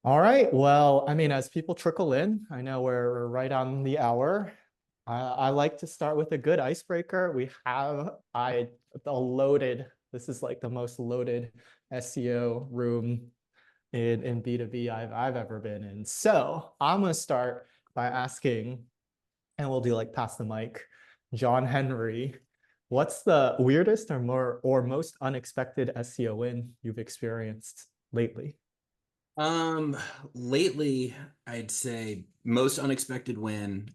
All right. Well, I mean, as people trickle in, I know we're right on the hour. I like to start with a good icebreaker. We have the loaded. This is like the most loaded SEO room in B2B I've ever been in. So I'm gonna start by asking, and we'll do like pass the mic, John Henry. What's the weirdest or most unexpected SEO win you've experienced lately? Um, Lately, I'd say most unexpected win.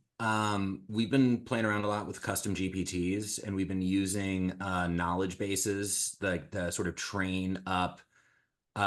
We've been playing around a lot with custom GPTs, and we've been using knowledge bases like to sort of train up the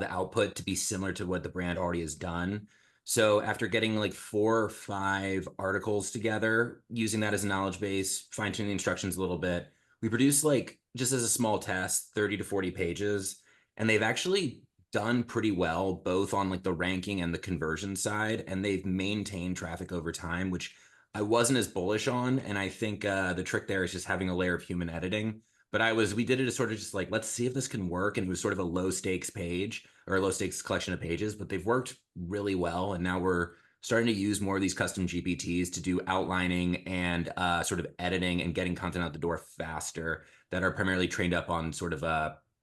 output to be similar to what the brand already has done. So after getting like 4 or 5 articles together, using that as a knowledge base, fine-tuning the instructions a little bit, we produced like just as a small test, 30 to 40 pages, and they've actually done pretty well both on like the ranking and the conversion side, and they've maintained traffic over time, which I wasn't as bullish on. And I think the trick there is just having a layer of human editing. But we did it as sort of just like, let's see if this can work. And it was sort of a low stakes page or a low stakes collection of pages, but they've worked really well. And now we're starting to use more of these custom GPTs to do outlining and sort of editing and getting content out the door faster that are primarily trained up on sort of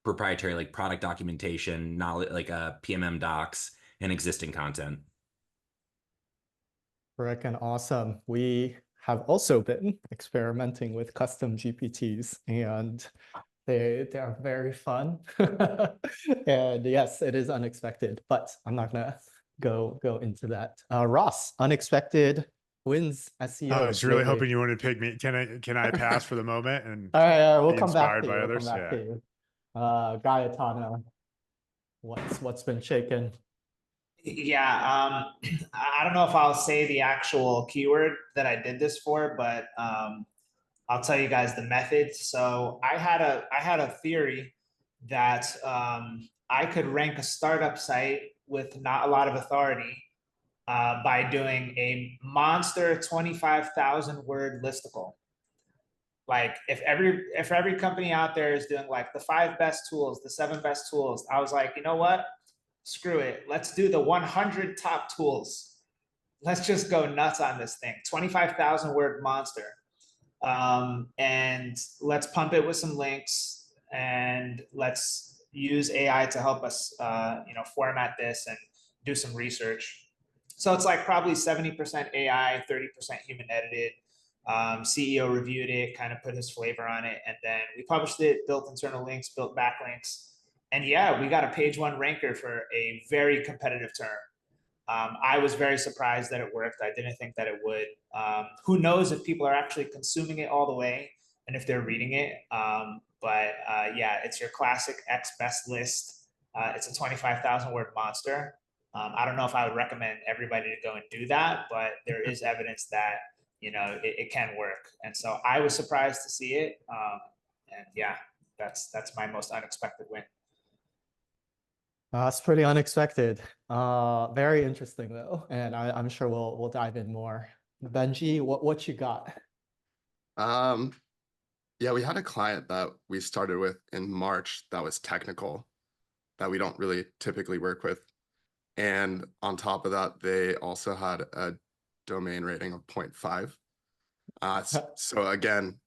proprietary like product documentation, knowledge, like PMM docs and existing content. Freaking awesome. We have also been experimenting with custom GPTs and they are very fun. And yes, it is unexpected, but I'm not gonna go into that. Ross, unexpected wins I SEO was really lately. hoping you wanted to pick me. Can I pass for the moment and All right, we'll be come back inspired to you. by We'll come others? back to Yeah. you. Gaetano, what's been shaken? Yeah, I don't know if I'll say the actual keyword that I did this for, but I'll tell you guys the method. So I had a theory that I could rank a startup site with not a lot of authority by doing a monster 25,000 word listicle. Like if every company out there is doing like the 5 best tools, the 7 best tools, I was like, you know what? Screw it. Let's do the 100 top tools. Let's just go nuts on this thing. 25,000 word monster. And let's pump it with some links and let's use AI to help us, format this and do some research. So it's like probably 70% AI, 30% human edited. CEO reviewed it, kind of put his flavor on it, and then we published it, built internal links, built backlinks, and yeah, we got a page one ranker for a very competitive term. I was very surprised that it worked. I didn't think that it would. Who knows if people are actually consuming it all the way and if they're reading it. But yeah, it's your classic X best list. It's a 25,000 word monster. I don't know if I would recommend everybody to go and do that, but there is evidence that it can work. And so I was surprised to see it. And yeah, that's my most unexpected win. It's pretty unexpected. Very interesting though, and I'm sure we'll dive in more. Benji, what you got? Um, yeah, we had a client that we started with in March that was technical, that we don't really typically work with. And on top of that, they also had a domain rating of 0.5. So again,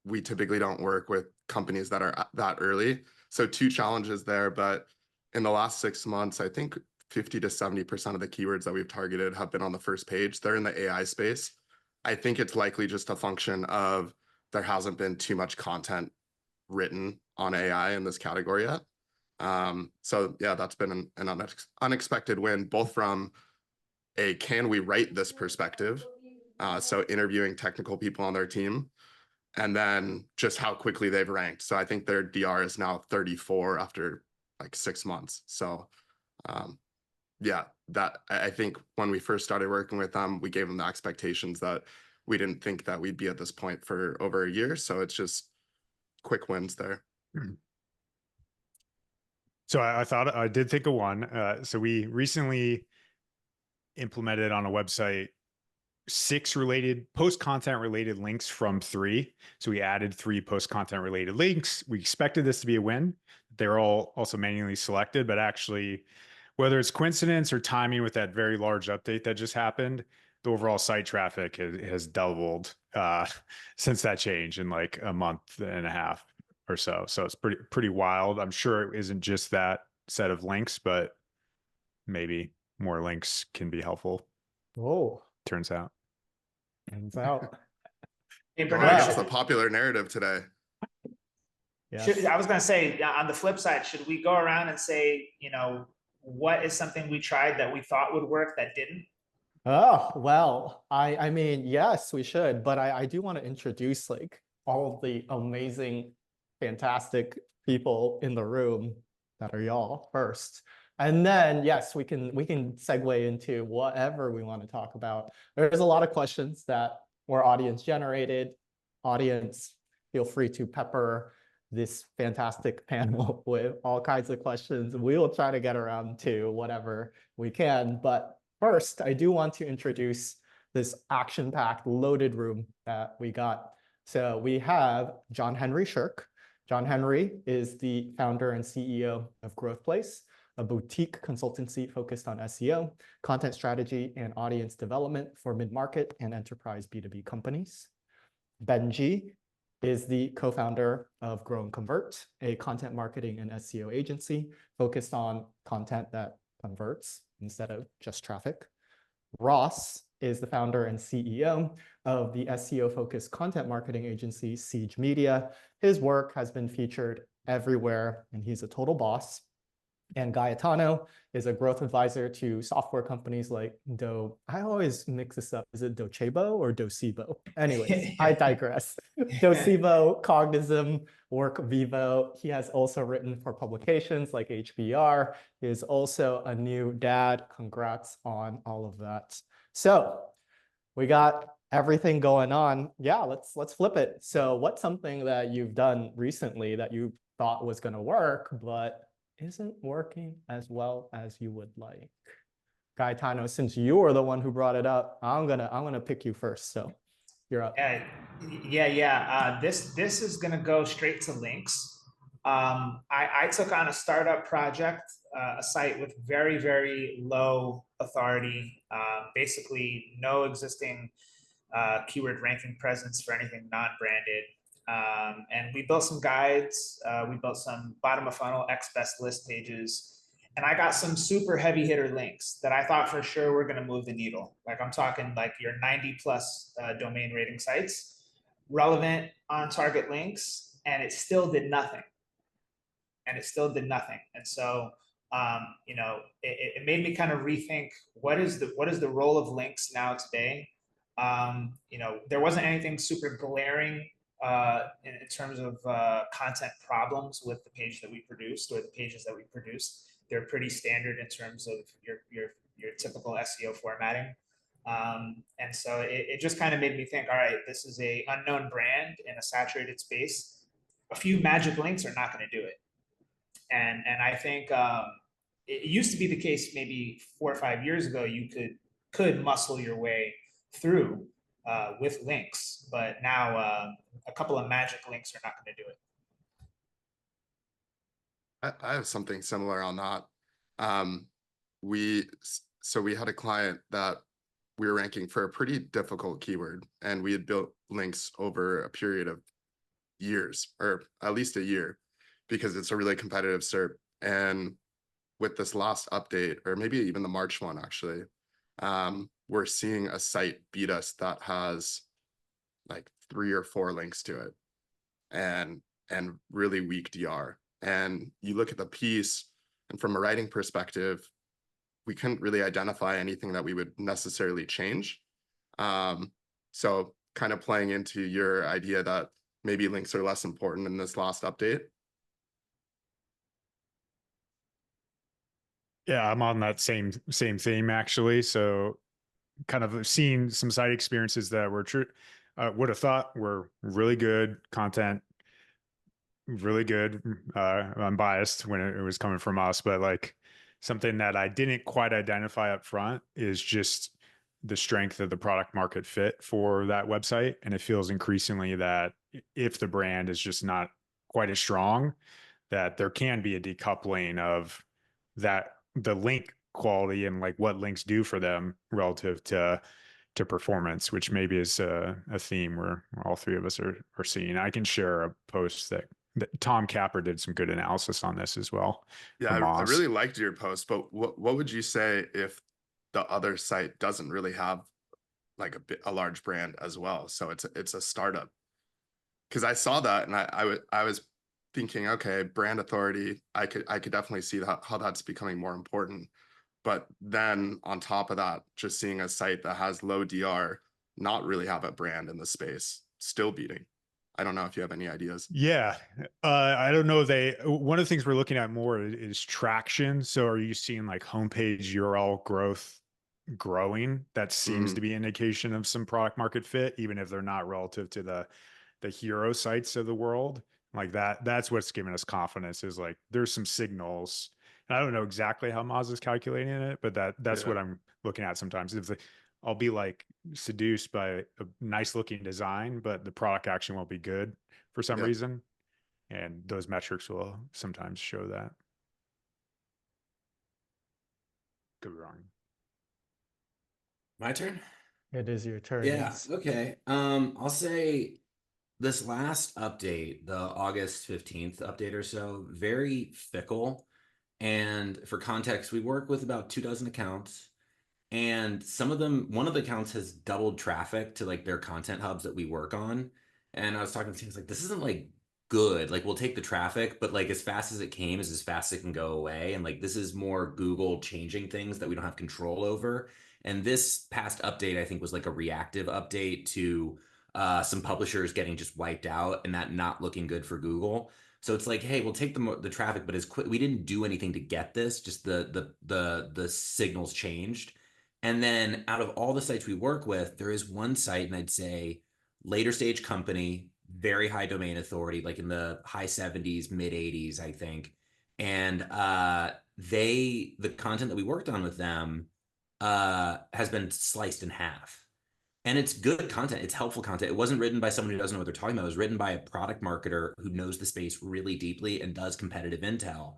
we typically don't work with companies that are that early. So 2 challenges there, but in the last 6 months, I think 50 to 70% of the keywords that we've targeted have been on the first page. They're in the AI space. I think it's likely just a function of there hasn't been too much content written on AI in this category yet. So yeah, that's been an unexpected win, both from a can we write this perspective, so interviewing technical people on their team, and then just how quickly they've ranked. So I think their DR is now 34 after like 6 months. So yeah, that I think when we first started working with them, we gave them the expectations that we didn't think that we'd be at this point for over a year. So it's just quick wins there. So I thought I did think of one. So we recently implemented on a website 6 related post content related links from 3. So we added 3 post content related links. We expected this to be a win. They're all also manually selected, but actually whether it's coincidence or timing with that very large update that just happened, the overall site traffic has doubled since that change in like a month and a half or so. So it's pretty wild. I'm sure it isn't just that set of links, but maybe more links can be helpful. Oh, Turns out. turns out. Hey, Going Bernard, against the popular narrative today. Yes. I was going to say, on the flip side, should we go around and say, what is something we tried that we thought would work that didn't? Oh, well, I mean, yes, we should, but I do want to introduce like all of the amazing, fantastic people in the room that are y'all first. And then, yes, we can segue into whatever we want to talk about. There's a lot of questions that were audience generated. Audience, feel free to pepper this fantastic panel with all kinds of questions. We will try to get around to whatever we can. But first, I do want to introduce this action-packed loaded room that we got. So we have John Henry Scherck. John Henry is the founder and CEO of Growth Place, a boutique consultancy focused on SEO, content strategy, and audience development for mid-market and enterprise B2B companies. Benji is the co-founder of Grow and Convert, a content marketing and SEO agency focused on content that converts instead of just traffic. Ross is the founder and CEO of the SEO-focused content marketing agency, Siege Media. His work has been featured everywhere, and he's a total boss. And Gaetano is a growth advisor to software companies like I always mix this up. Is it Docebo or Docebo? Anyways, I digress. Docebo, Cognism, WorkVivo. He has also written for publications like HBR. He is also a new dad. Congrats on all of that. So we got everything going on. Yeah, let's flip it. So what's something that you've done recently that you thought was going to work, but isn't working as well as you would like? Gaetano, since you were the one who brought it up, I'm gonna pick you first. So you're up. This is gonna go straight to links. I took on a startup project, a site with very, very low authority, basically no existing keyword ranking presence for anything non-branded. And we built some guides, we built some bottom of funnel best list pages, and I got some super heavy hitter links that I thought for sure were going to move the needle. Like I'm talking like your 90 plus domain rating sites, relevant on target links, and it still did nothing. And so, it made me kind of rethink what is the role of links now today. There wasn't anything super glaring in terms of content problems with the page that we produced or the pages that we produced. They're pretty standard in terms of your typical SEO formatting. And so it just kind of made me think, all right, this is a unknown brand in a saturated space. A few magic links are not going to do it. And I think it used to be the case maybe 4 or 5 years ago, you could muscle your way through with links, but now a couple of magic links are not going to do it. I have something similar on that. We had a client that we were ranking for a pretty difficult keyword, and we had built links over a period of years, or at least a year, because it's a really competitive SERP. And with this last update, or maybe even the March one, actually, we're seeing a site beat us that has like 3 or 4 links to it and really weak DR. And you look at the piece, and from a writing perspective, we couldn't really identify anything that we would necessarily change. So kind of playing into your idea that maybe links are less important in this last update. Yeah, I'm on that same theme actually. So kind of seeing some site experiences that were true, would have thought were really good content, really good. I'm biased when it was coming from us, but like something that I didn't quite identify up front is just the strength of the product market fit for that website. And it feels increasingly that if the brand is just not quite as strong, that there can be a decoupling of that, the link quality and like what links do for them relative to performance, which maybe is a theme where all three of us are seeing. I can share a post that Tom Capper did some good analysis on this as well. Yeah, I really liked your post, but what would you say if the other site doesn't really have like a large brand as well? So it's a startup. Because I saw that and I was thinking, okay, brand authority, I could definitely see how that's becoming more important. But then on top of that, just seeing a site that has low DR, not really have a brand in the space, still beating. I don't know if you have any ideas. Yeah. I don't know. One of the things we're looking at more is traction. So are you seeing like homepage URL growth growing? That seems to be an indication of some product market fit, even if they're not relative to the hero sites of the world. Like that's what's giving us confidence, is like there's some signals. And I don't know exactly how Moz is calculating it, but that's what I'm looking at sometimes. I'll be like seduced by a nice looking design, but the product action won't be good for some reason. And those metrics will sometimes show that. Could be wrong. My turn? It is your turn. Yeah. Yes. Okay. I'll say this last update, the August 15th update or so, very fickle. And for context, we work with about 24 accounts. And some of them, one of the accounts has doubled traffic to like their content hubs that we work on. And I was talking to teams like, this isn't like good. Like we'll take the traffic, but like as fast as it came is as fast as it can go away. And like this is more Google changing things that we don't have control over. And this past update, I think, was like a reactive update to some publishers getting just wiped out and that not looking good for Google. So it's like, hey, we'll take the traffic, but as quick, we didn't do anything to get this. Just the signals changed. And then out of all the sites we work with, there is one site, and I'd say later stage company, very high domain authority, like in the high 70s, mid 80s, I think. And the content that we worked on with them has been sliced in half. And it's good content. It's helpful content. It wasn't written by someone who doesn't know what they're talking about. It was written by a product marketer who knows the space really deeply and does competitive intel.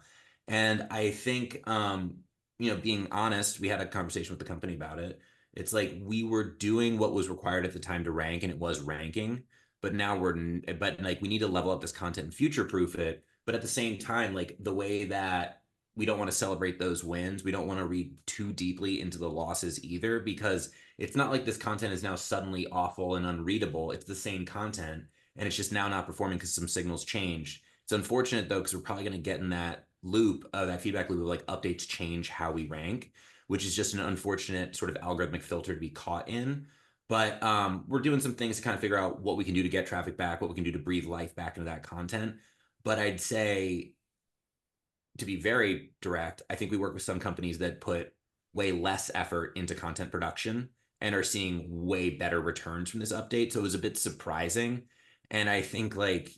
And I think, being honest, we had a conversation with the company about it. It's like we were doing what was required at the time to rank, and it was ranking. But now we need to level up this content and future-proof it. But at the same time, like the way that we don't want to celebrate those wins, we don't want to read too deeply into the losses either, because it's not like this content is now suddenly awful and unreadable. It's the same content, and it's just now not performing because some signals changed. It's unfortunate though, because we're probably going to get in that loop, that feedback loop of like updates change how we rank, which is just an unfortunate sort of algorithmic filter to be caught in. But we're doing some things to kind of figure out what we can do to get traffic back, what we can do to breathe life back into that content. But I'd say, to be very direct, I think we work with some companies that put way less effort into content production and are seeing way better returns from this update. So it was a bit surprising. And I think like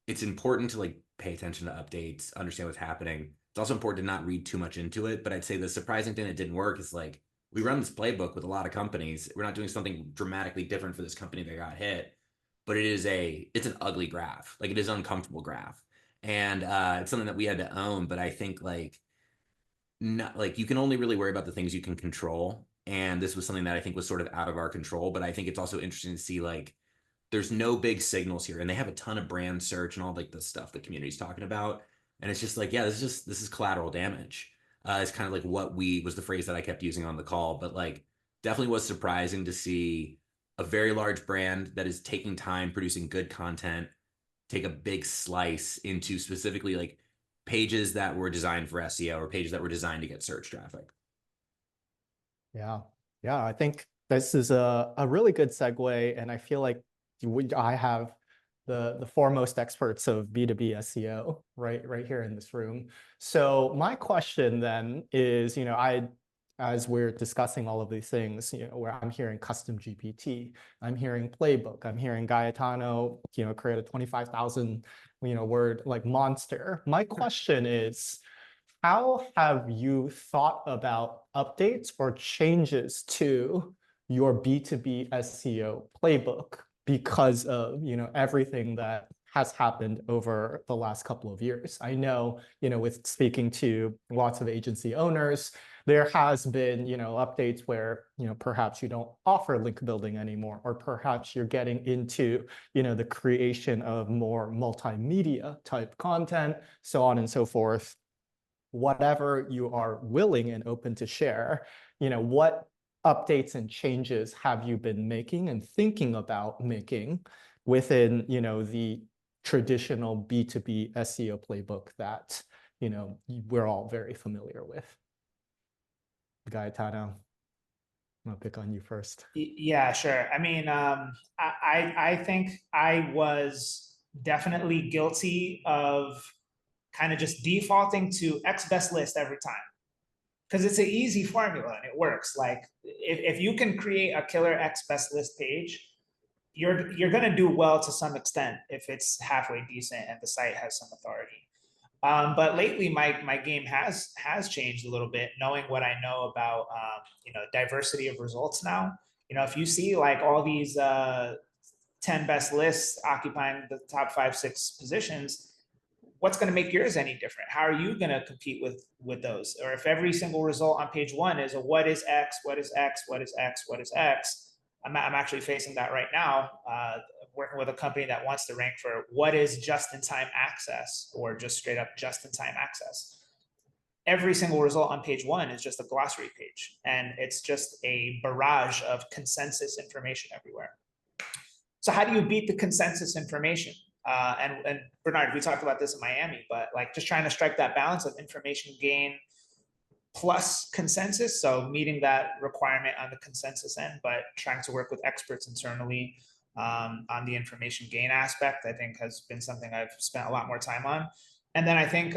it's important to like pay attention to updates, understand what's happening. It's also important to not read too much into it. But I'd say the surprising thing that didn't work is like we run this playbook with a lot of companies. We're not doing something dramatically different for this company that got hit, but it's an ugly graph. Like it is an uncomfortable graph. And it's something that we had to own. But I think like not like you can only really worry about the things you can control. And this was something that I think was sort of out of our control. But I think it's also interesting to see like there's no big signals here, and they have a ton of brand search and all like the stuff the community's talking about. And it's just like, yeah, this is collateral damage. It's kind of like was the phrase that I kept using on the call, but like definitely was surprising to see a very large brand that is taking time producing good content take a big slice into specifically like pages that were designed for SEO or pages that were designed to get search traffic. Yeah. Yeah. I think this is a really good segue. And I feel like I have the foremost experts of B2B SEO right here in this room. So my question then is, as we're discussing all of these things, where I'm hearing custom GPT, I'm hearing playbook, I'm hearing Gaetano, create a 25,000, word like monster. My question is, how have you thought about updates or changes to your B2B SEO playbook because of, everything that has happened over the last couple of years? I know, with speaking to lots of agency owners, there has been, updates where, perhaps you don't offer link building anymore, or perhaps you're getting into, the creation of more multimedia type content, so on and so forth. Whatever you are willing and open to share, what updates and changes have you been making and thinking about making within, the traditional B2B SEO playbook that, we're all very familiar with? Gaetano, I'm gonna pick on you first. Yeah, sure. I mean, I think I was definitely guilty of kind of just defaulting to X best list every time, because it's an easy formula and it works. Like if you can create a killer X best list page, you're going to do well to some extent if it's halfway decent and the site has some authority. But lately, my game has changed a little bit, knowing what I know about diversity of results now. If you see like all these 10 best lists occupying the top 5-6 positions, what's going to make yours any different? How are you going to compete with those? Or if every single result on page 1 is a what is X, what is X, what is X, what is X? I'm actually facing that right now, working with a company that wants to rank for what is just-in-time access, or just straight up just-in-time access. Every single result on page 1 is just a glossary page, and it's just a barrage of consensus information everywhere. So how do you beat the consensus information? And Bernard, we talked about this in Miami, but like just trying to strike that balance of information gain plus consensus. So meeting that requirement on the consensus end, but trying to work with experts internally on the information gain aspect, I think has been something I've spent a lot more time on. And then I think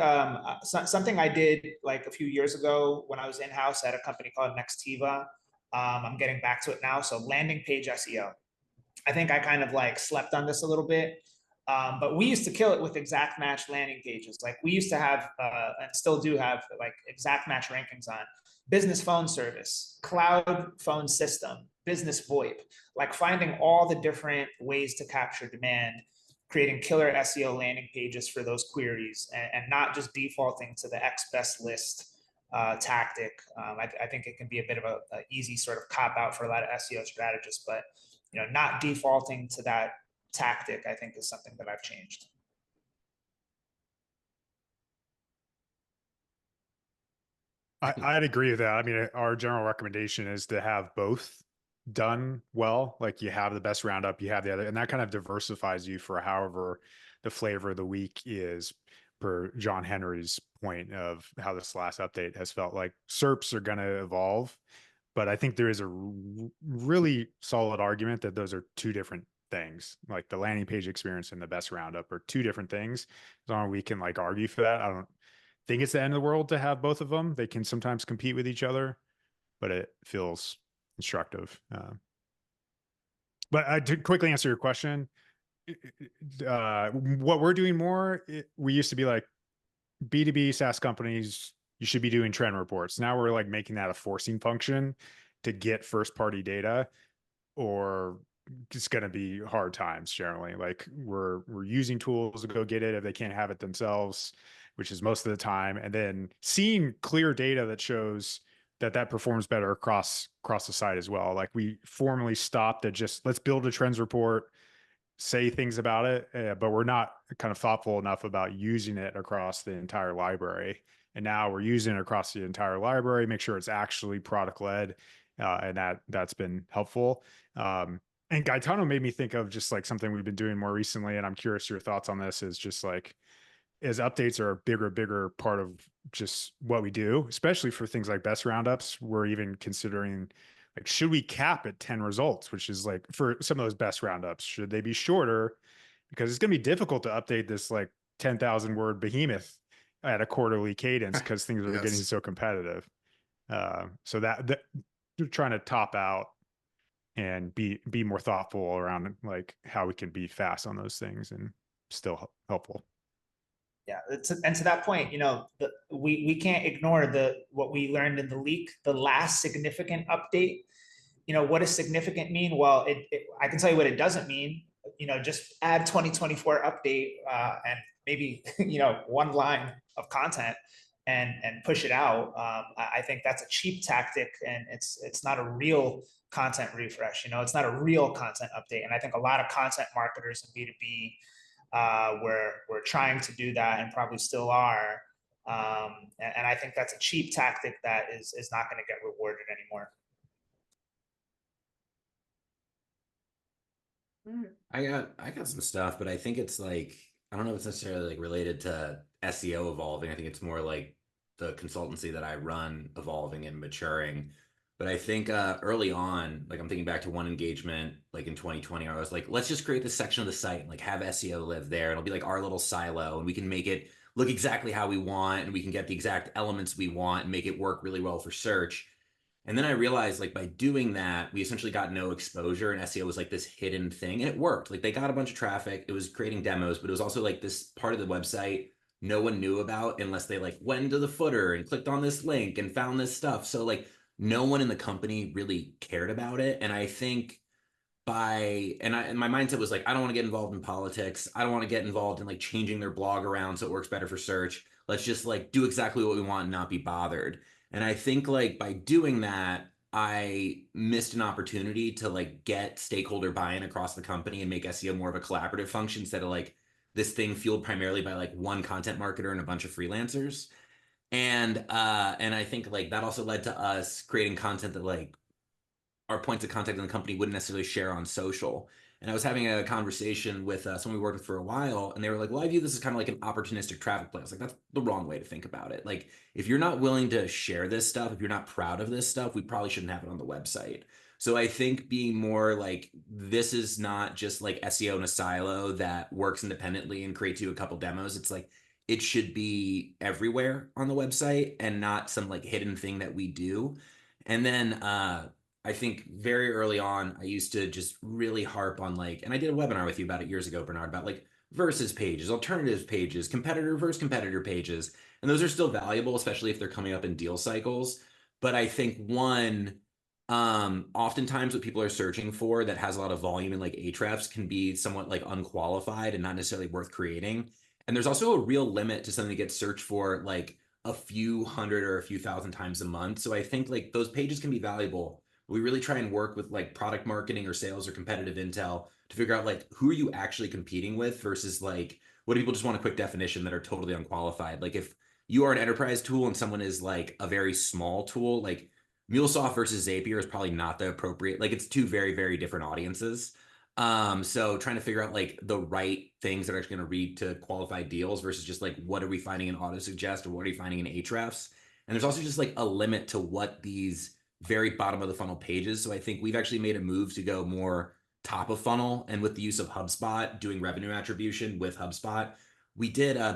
something I did like a few years ago when I was in-house at a company called Nextiva, I'm getting back to it now. So landing page SEO. I think I kind of like slept on this a little bit. But we used to kill it with exact match landing pages. Like we used to have, and still do have, like exact match rankings on business phone service, cloud phone system, business VoIP, like finding all the different ways to capture demand, creating killer SEO landing pages for those queries, and not just defaulting to the X best list tactic. I think it can be a bit of a easy sort of cop out for a lot of SEO strategists, but not defaulting to that tactic, I think, is something that I've changed. I'd agree with that. I mean, our general recommendation is to have both done well. Like you have the best roundup, you have the other, and that kind of diversifies you for however the flavor of the week is, per John Henry's point of how this last update has felt. Like SERPs are going to evolve, but I think there is a really solid argument that those are two different things. Like the landing page experience and the best roundup are two different things. As long as we can like argue for that, I don't think it's the end of the world to have both of them. They can sometimes compete with each other, but it feels instructive. But to quickly answer your question, what we're doing more, we used to be like B2B SaaS companies, you should be doing trend reports. Now we're like making that a forcing function to get first party data, or it's going to be hard times generally. Like we're using tools to go get it if they can't have it themselves, which is most of the time. And then seeing clear data that shows that performs better across the site as well. Like we formally stopped at just let's build a trends report, say things about it, but we're not kind of thoughtful enough about using it across the entire library. And now we're using it across the entire library, make sure it's actually product led. And that's been helpful. And Gaetano made me think of just like something we've been doing more recently. And I'm curious your thoughts on this, is just like, as updates are a bigger part of just what we do, especially for things like best roundups, we're even considering like, should we cap at 10 results, which is like for some of those best roundups, should they be shorter? Because it's going to be difficult to update this like 10,000 word behemoth at a quarterly cadence because things are getting so competitive. So that you're trying to top out and be more thoughtful around like how we can be fast on those things and still helpful. Yeah, and to that point, we can't ignore what we learned in the leak, the last significant update. What does significant mean? Well, I can tell you what it doesn't mean. Just add 2024 update and maybe one line of content, and push it out. I think that's a cheap tactic, and it's not a real content refresh. It's not a real content update. And I think a lot of content marketers in B2B were trying to do that and probably still are. And I think that's a cheap tactic that is not going to get rewarded anymore. I got some stuff, but I think it's like, I don't know if it's necessarily like related to SEO evolving. I think it's more like the consultancy that I run evolving and maturing. But I think early on, like I'm thinking back to one engagement like in 2020, I was like, let's just create this section of the site and like have SEO live there. It'll be like our little silo, and we can make it look exactly how we want, and we can get the exact elements we want and make it work really well for search. And then I realized, like, by doing that, we essentially got no exposure, and SEO was like this hidden thing, and it worked. Like, they got a bunch of traffic, it was creating demos, but it was also like this part of the website no one knew about unless they like went into the footer and clicked on this link and found this stuff. So like no one in the company really cared about it. And I think and my mindset was like, I don't want to get involved in politics. I don't want to get involved in like changing their blog around so it works better for search. Let's just like do exactly what we want and not be bothered. And I think like by doing that, I missed an opportunity to like get stakeholder buy-in across the company and make SEO more of a collaborative function instead of like this thing fueled primarily by like one content marketer and a bunch of freelancers. And I think like that also led to us creating content that like our points of contact in the company wouldn't necessarily share on social. And I was having a conversation with someone we worked with for a while, and they were like, well, I view this as kind of like an opportunistic traffic play. I was like, that's the wrong way to think about it. Like, if you're not willing to share this stuff, if you're not proud of this stuff, we probably shouldn't have it on the website. So I think being more like, this is not just like SEO in a silo that works independently and creates you a couple demos. It's like, it should be everywhere on the website and not some like hidden thing that we do. And then, I think very early on, I used to just really harp on like, and I did a webinar with you about it years ago, Bernard, about like versus pages, alternative pages, competitor versus competitor pages. And those are still valuable, especially if they're coming up in deal cycles. But I think oftentimes what people are searching for that has a lot of volume and like Ahrefs can be somewhat like unqualified and not necessarily worth creating. And there's also a real limit to something that gets searched for like a few hundred or a few thousand times a month. So I think like those pages can be valuable. We really try and work with like product marketing or sales or competitive intel to figure out like who are you actually competing with versus like what people just want a quick definition that are totally unqualified. Like if you are an enterprise tool and someone is like a very small tool, like MuleSoft versus Zapier is probably not the appropriate, like it's two very, very different audiences. So trying to figure out like the right things that are actually going to read to qualified deals versus just like what are we finding in auto suggest or what are we finding in Ahrefs. And there's also just like a limit to what these very bottom of the funnel pages. So I think we've actually made a move to go more top of funnel, and with the use of HubSpot, doing revenue attribution with HubSpot, we did a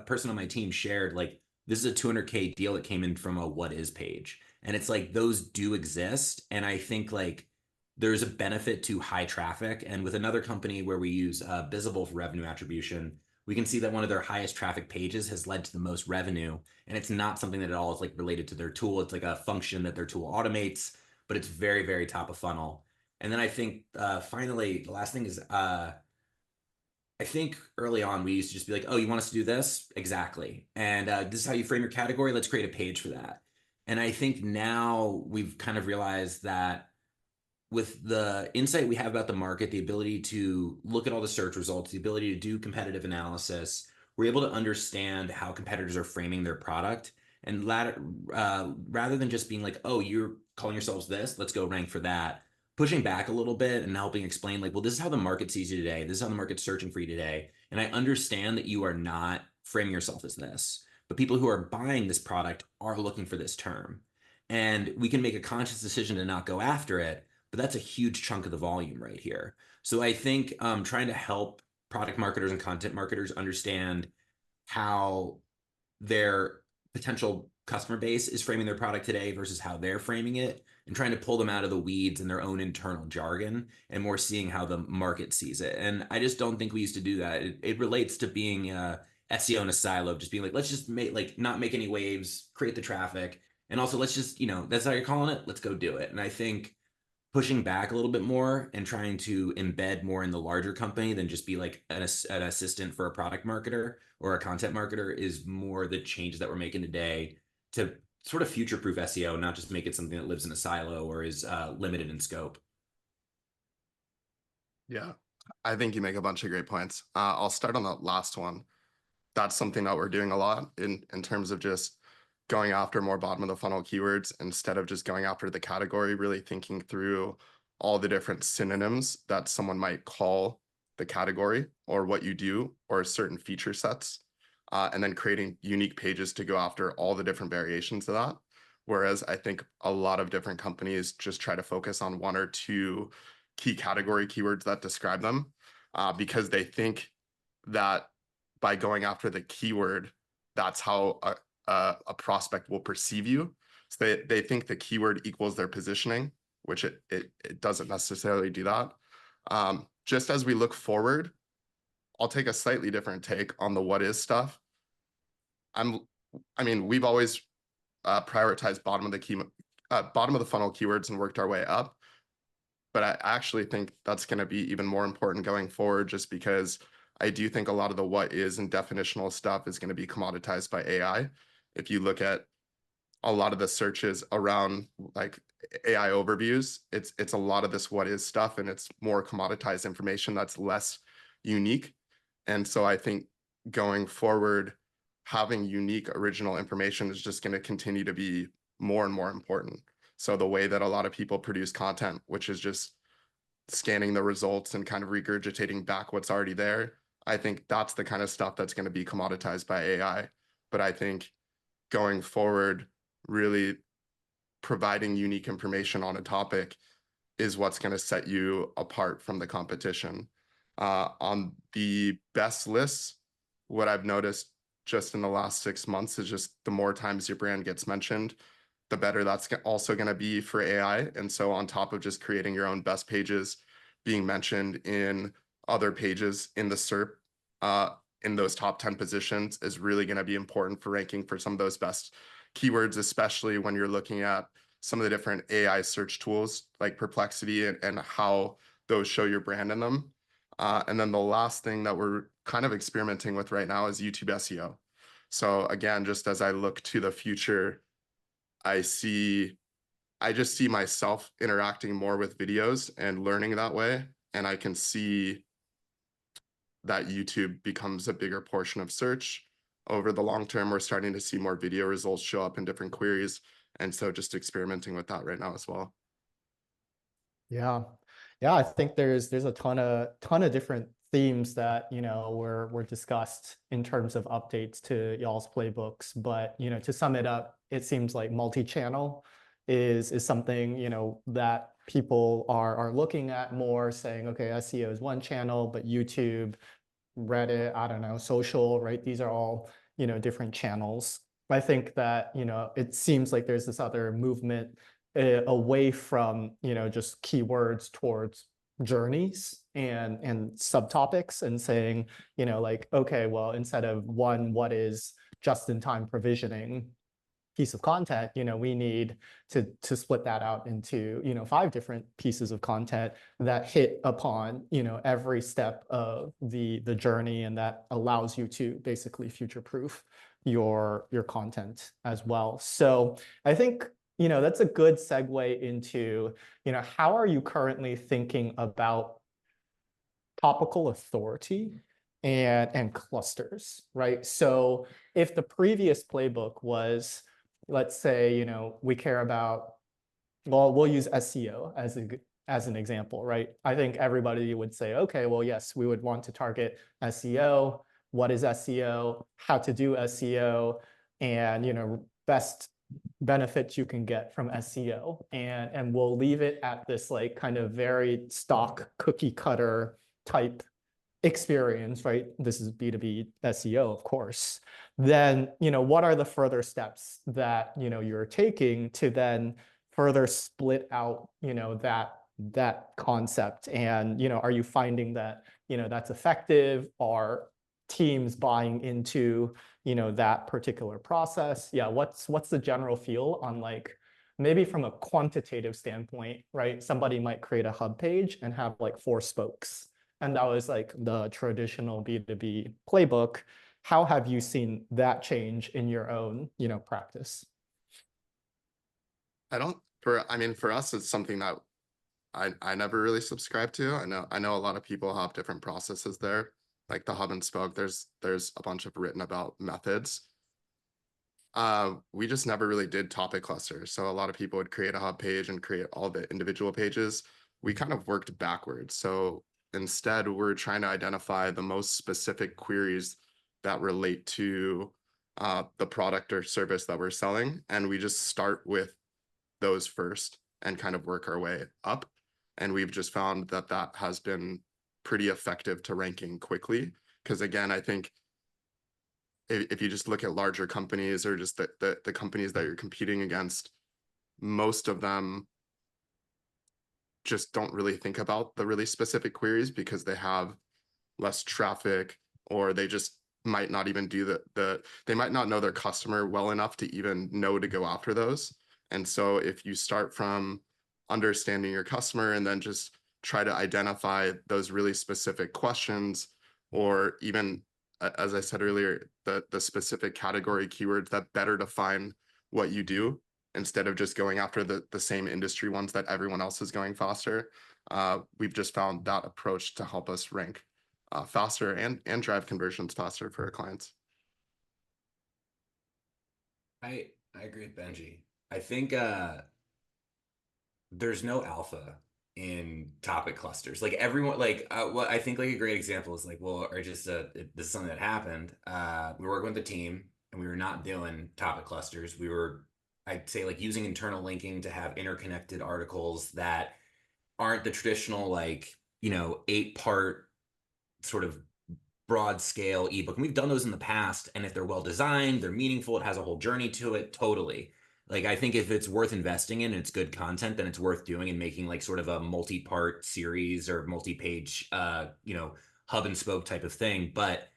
person on my team shared like, this is a 200K deal that came in from a what is page. And it's like, those do exist. And I think like there's a benefit to high traffic. And with another company where we use Visible for revenue attribution, we can see that one of their highest traffic pages has led to the most revenue. And it's not something that at all is like related to their tool. It's like a function that their tool automates, but it's very, very top of funnel. And then I think finally, the last thing is, I think early on, we used to just be like, oh, you want us to do this? Exactly. And this is how you frame your category. Let's create a page for that. And I think now we've kind of realized that with the insight we have about the market, the ability to look at all the search results, the ability to do competitive analysis, we're able to understand how competitors are framing their product. And rather than just being like, oh, you're calling yourselves this, let's go rank for that, pushing back a little bit and helping explain like, well, this is how the market sees you today. This is how the market's searching for you today. And I understand that you are not framing yourself as this, but people who are buying this product are looking for this term. And we can make a conscious decision to not go after it, but that's a huge chunk of the volume right here. So I think trying to help product marketers and content marketers understand how their potential customer base is framing their product today versus how they're framing it, and trying to pull them out of the weeds in their own internal jargon and more seeing how the market sees it. And I just don't think we used to do that. It relates to being SEO in a silo, just being like, let's just not make any waves, create the traffic. And also let's just, that's how you're calling it. Let's go do it. And I think pushing back a little bit more and trying to embed more in the larger company than just be like an assistant for a product marketer or a content marketer is more the changes that we're making today to sort of future-proof SEO, not just make it something that lives in a silo or is limited in scope. Yeah, I think you make a bunch of great points. I'll start on the last one. That's something that we're doing a lot in terms of just going after more bottom of the funnel keywords instead of just going after the category, really thinking through all the different synonyms that someone might call the category or what you do or certain feature sets, and then creating unique pages to go after all the different variations of that. Whereas I think a lot of different companies just try to focus on one or two key category keywords that describe them, because they think that by going after the keyword, that's how a prospect will perceive you. So they think the keyword equals their positioning, which it doesn't necessarily do that. Just as we look forward, I'll take a slightly different take on the what is stuff. I mean, we've always prioritized bottom of the funnel keywords and worked our way up. But I actually think that's going to be even more important going forward, just because I do think a lot of the what is and definitional stuff is going to be commoditized by AI. If you look at a lot of the searches around like AI overviews, it's a lot of this what is stuff, and it's more commoditized information that's less unique. And so I think going forward, having unique original information is just going to continue to be more and more important. So the way that a lot of people produce content, which is just scanning the results and kind of regurgitating back what's already there, I think that's the kind of stuff that's going to be commoditized by AI. But I think going forward, really providing unique information on a topic is what's going to set you apart from the competition. On the best lists, what I've noticed just in the last 6 months is just the more times your brand gets mentioned, the better that's also going to be for AI. And so on top of just creating your own best pages, being mentioned in other pages in the SERP, in those top 10 positions is really going to be important for ranking for some of those best keywords, especially when you're looking at some of the different AI search tools like Perplexity and how those show your brand in them. And then the last thing that we're kind of experimenting with right now is YouTube SEO. So again, just as I look to the future, I just see myself interacting more with videos and learning that way. And I can see that YouTube becomes a bigger portion of search. Over the long term, we're starting to see more video results show up in different queries. And so just experimenting with that right now as well. Yeah. Yeah, I think there's a ton of different themes that, were discussed in terms of updates to y'all's playbooks. But, to sum it up, it seems like multi-channel is something, that people are looking at more, saying, okay, SEO is one channel, but YouTube, Reddit, I don't know, social, right? These are all, different channels. I think that, it seems like there's this other movement away from, just keywords towards journeys and subtopics, and saying, like, okay, well, instead of one, what is just-in-time provisioning piece of content, we need to split that out into, 5 different pieces of content that hit upon, every step of the journey, and that allows you to basically future-proof your content as well. So I think, that's a good segue into, how are you currently thinking about topical authority and clusters, right? So if the previous playbook was, let's say, we care about, well, we'll use SEO as an example, right? I think everybody would say, okay, well, yes, we would want to target SEO. What is SEO? How to do SEO? And, best benefits you can get from SEO. And we'll leave it at this like kind of very stock cookie cutter type experience, right? This is B2B SEO, of course. Then, what are the further steps that, you're taking to then further split out, that concept? And, are you finding that, that's effective? Are teams buying into, that particular process? Yeah, what's the general feel on like maybe from a quantitative standpoint, right? Somebody might create a hub page and have like 4 spokes. And that was like the traditional B2B playbook. How have you seen that change in your own, practice? I mean, for us, it's something that I never really subscribe to. I know a lot of people have different processes there, like the hub and spoke. There's a bunch of written about methods. We just never really did topic clusters. So a lot of people would create a hub page and create all the individual pages. We kind of worked backwards. So instead, we're trying to identify the most specific queries that relate to the product or service that we're selling. And we just start with those first and kind of work our way up. And we've just found that that has been pretty effective to ranking quickly. Because again, I think if you just look at larger companies or just the companies that you're competing against, most of them just don't really think about the really specific queries because they have less traffic, or they just might not even do they might not know their customer well enough to even know to go after those. And so if you start from understanding your customer and then just try to identify those really specific questions, or even, as I said earlier, the specific category keywords that better define what you do, instead of just going after the same industry ones that everyone else is going faster, we've just found that approach to help us rank faster and drive conversions faster for our clients. I agree with Benji. I think there's no alpha in topic clusters. Like everyone, like what I think like a great example is like, well, or just this is something that happened. We were working with the team and we were not doing topic clusters. We were, I'd say, like using internal linking to have interconnected articles that aren't the traditional, like, 8-part sort of broad scale ebook. And we've done those in the past. And if they're well designed, they're meaningful, it has a whole journey to it. Totally. Like, I think if it's worth investing in, it's good content, then it's worth doing and making like sort of a multi-part series or multi-page, hub and spoke type of thing. But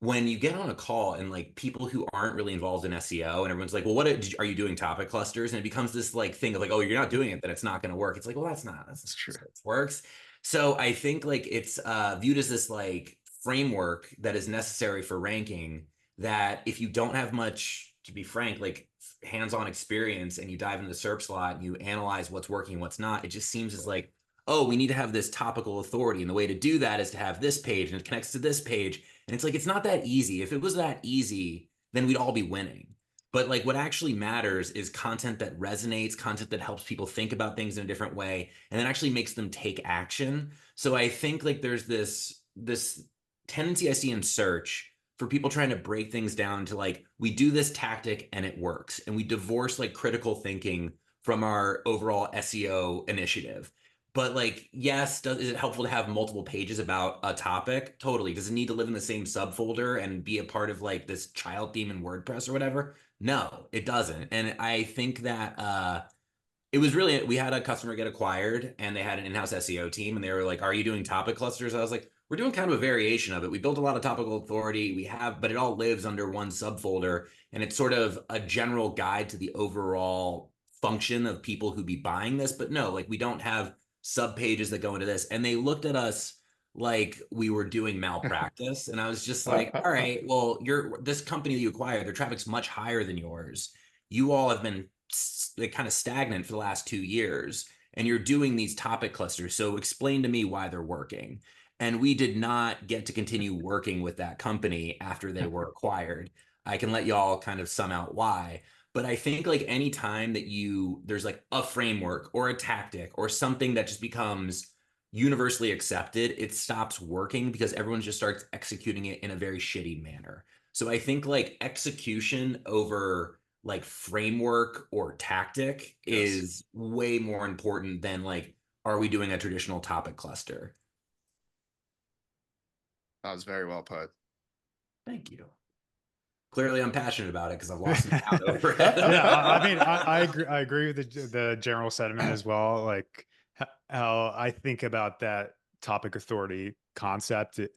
when you get on a call and like people who aren't really involved in SEO and everyone's like, well, are you doing topic clusters? And it becomes this like thing of like, oh, you're not doing it, then it's not going to work. It's like, well, that's True. how it works. So I think like it's viewed as this like framework that is necessary for ranking, that if you don't have much, to be frank, like hands-on experience, and you dive into the SERP slot and you analyze what's working and what's not, it just seems as like, oh, we need to have this topical authority. And the way to do that is to have this page and it connects to this page. And it's like, it's not that easy. If it was that easy, then we'd all be winning. But like what actually matters is content that resonates, content that helps people think about things in a different way, and then actually makes them take action. So I think like there's this tendency I see in search for people trying to break things down to like, we do this tactic and it works. And we divorce like critical thinking from our overall SEO initiative. But like, yes, is it helpful to have multiple pages about a topic? Totally. Does it need to live in the same subfolder and be a part of like this child theme in WordPress or whatever? No, it doesn't. And I think that it was really, we had a customer get acquired and they had an in-house SEO team and they were like, are you doing topic clusters? I was like, we're doing kind of a variation of it. We built a lot of topical authority. But it all lives under one subfolder, and it's sort of a general guide to the overall function of people who be buying this. But no, like we don't have sub pages that go into this. And they looked at us like we were doing malpractice. And I was just like, all right, well, this company that you acquired, their traffic's much higher than yours. You all have been like kind of stagnant for the last 2 years, and you're doing these topic clusters. So explain to me why they're working. And we did not get to continue working with that company after they were acquired. I can let y'all kind of sum out why. But I think like any time that there's like a framework or a tactic or something that just becomes universally accepted, it stops working because everyone just starts executing it in a very shitty manner. So I think like execution over like framework or tactic is way more important than like, are we doing a traditional topic cluster? That was very well put. Thank you. Clearly, I'm passionate about it because I've lost some count over it. Yeah, I mean, I agree with the general sentiment as well. Like how I think about that topic authority concept. It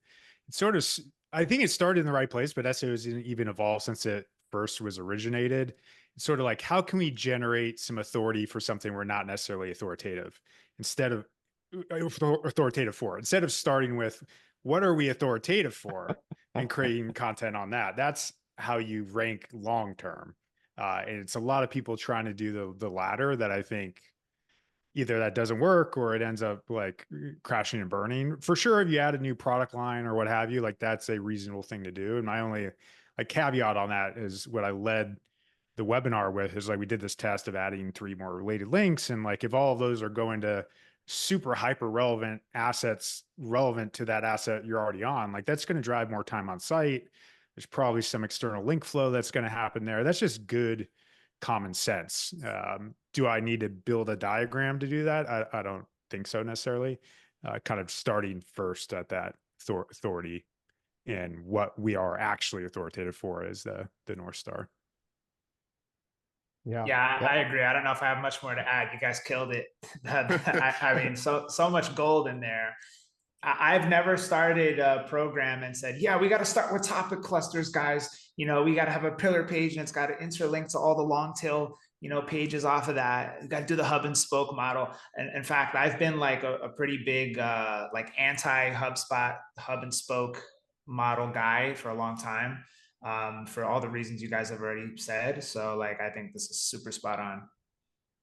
sort of, I think it started in the right place, but SEO has even evolved since it first was originated. sort of like, how can we generate some authority for something we're not necessarily authoritative instead of authoritative for, instead of starting with what are we authoritative for and creating content on that. That's how you rank long term. And it's a lot of people trying to do the latter that I think either that doesn't work or it ends up like crashing and burning. For sure, if you add a new product line or what have you, like that's a reasonable thing to do. And my only like caveat on that is what I led the webinar with is like we did this test of adding 3 more related links, and like if all of those are going to super hyper relevant assets relevant to that asset you're already on, like that's going to drive more time on site. There's probably some external link flow that's going to happen there. That's just good common sense. Do I need to build a diagram to do that? I don't think so necessarily. Kind of starting first at that authority and what we are actually authoritative for is the North Star. Yeah, I agree. I don't know if I have much more to add. You guys killed it. I mean, so much gold in there. I've never started a program and said, yeah, we got to start with topic clusters, guys. You know, we got to have a pillar page and it's got to interlink to all the long tail, you know, pages off of that. You got to do the hub and spoke model. And in fact, I've been like a pretty big, like anti HubSpot hub and spoke model guy for a long time, for all the reasons you guys have already said. So like, I think this is super spot on.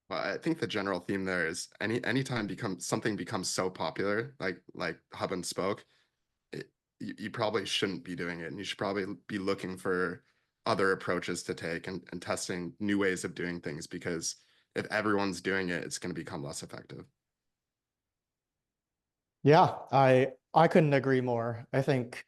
Well, I think the general theme there is anytime something becomes so popular, like hub and spoke, you probably shouldn't be doing it, and you should probably be looking for other approaches to take and testing new ways of doing things, because if everyone's doing it, it's going to become less effective. Yeah, I couldn't agree more. I think